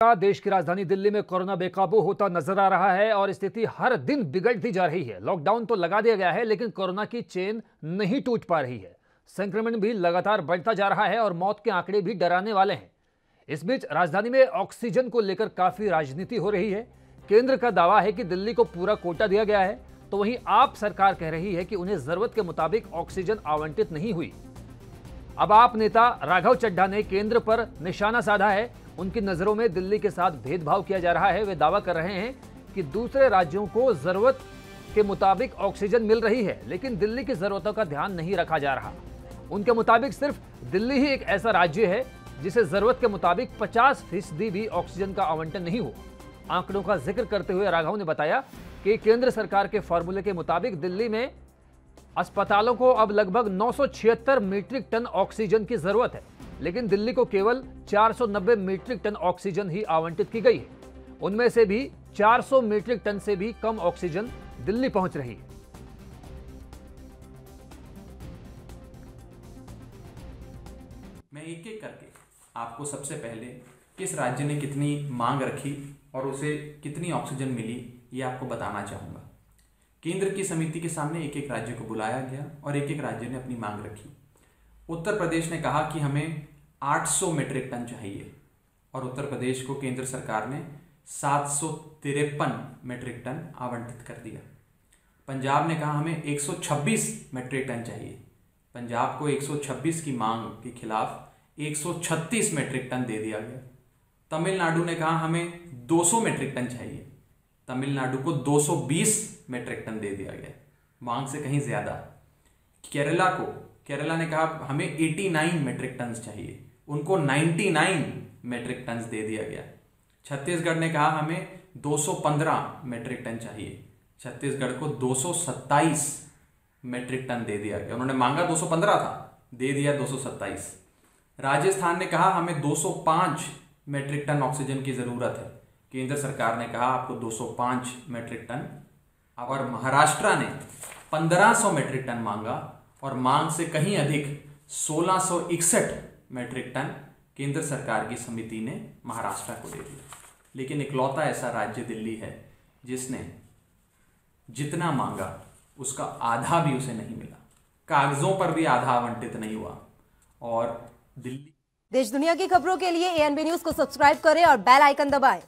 देश की राजधानी दिल्ली में कोरोना बेकाबू होता नजर आ रहा है और स्थिति हर दिन बिगड़ती जा रही है। लॉकडाउन तो लगा दिया गया है, लेकिन कोरोना की चेन नहीं टूट पा रही है। संक्रमण भी लगातार बढ़ता जा रहा है और मौत के आंकड़े भी डराने वाले हैं। इस बीच राजधानी में ऑक्सीजन को लेकर काफी राजनीति हो रही है। केंद्र का दावा है कि दिल्ली को पूरा कोटा दिया गया है, तो वहीं आप सरकार कह रही है कि उन्हें जरूरत के मुताबिक ऑक्सीजन आवंटित नहीं हुई। अब आप नेता राघव चड्ढा ने केंद्र पर निशाना साधा है। उनकी नजरों में दिल्ली के साथ भेदभाव किया जा रहा है। वे दावा कर रहे हैं कि दूसरे राज्यों को जरूरत के मुताबिक ऑक्सीजन मिल रही है, लेकिन दिल्ली की जरूरतों का ध्यान नहीं रखा जा रहा। उनके मुताबिक सिर्फ दिल्ली ही एक ऐसा राज्य है जिसे जरूरत के मुताबिक 50% भी ऑक्सीजन का आवंटन नहीं हो। आंकड़ों का जिक्र करते हुए राघव ने बताया कि केंद्र सरकार के फॉर्मूले के मुताबिक दिल्ली में अस्पतालों को अब लगभग 976 मीट्रिक टन ऑक्सीजन की जरूरत है, लेकिन दिल्ली को केवल 490 मीट्रिक टन ऑक्सीजन ही आवंटित की गई है। उनमें से भी 400 मीट्रिक टन से भी कम ऑक्सीजन दिल्ली पहुंच रही है। मैं एक एक करके आपको सबसे पहले किस राज्य ने कितनी मांग रखी और उसे कितनी ऑक्सीजन मिली, ये आपको बताना चाहूँगा। केंद्र की समिति के सामने एक एक राज्य को बुलाया गया और एक एक राज्य ने अपनी मांग रखी। उत्तर प्रदेश ने कहा कि हमें 800 मीट्रिक टन चाहिए और उत्तर प्रदेश को केंद्र सरकार ने 753 मीट्रिक टन आवंटित कर दिया। पंजाब ने कहा हमें 126 मीट्रिक टन चाहिए। पंजाब को 126 की मांग के खिलाफ 136 मीट्रिक टन दे दिया गया। तमिलनाडु ने कहा हमें 200 मीट्रिक टन चाहिए। तमिलनाडु को 220 मीट्रिक टन दे दिया गया, मांग से कहीं ज्यादा। केरला ने कहा हमें 89 मीट्रिक टन चाहिए, उनको 99 मीट्रिक टन दे दिया गया। छत्तीसगढ़ ने कहा हमें 215 मीट्रिक टन चाहिए, छत्तीसगढ़ को 227 मीट्रिक टन दे दिया गया। उन्होंने मांगा 215 था, दे दिया 227। राजस्थान ने कहा हमें 205 मीट्रिक टन ऑक्सीजन की जरूरत है, केंद्र सरकार ने कहा आपको 205 मीट्रिक टन। और महाराष्ट्र ने 1500 मीट्रिक टन मांगा और मांग से कहीं अधिक 1661 मीट्रिक टन केंद्र सरकार की समिति ने महाराष्ट्र को दे दिया। लेकिन इकलौता ऐसा राज्य दिल्ली है जिसने जितना मांगा उसका आधा भी उसे नहीं मिला, कागजों पर भी आधा आवंटित नहीं हुआ। और दिल्ली देश दुनिया की खबरों के लिए ANB न्यूज को सब्सक्राइब करें और बेल आइकन दबाएं।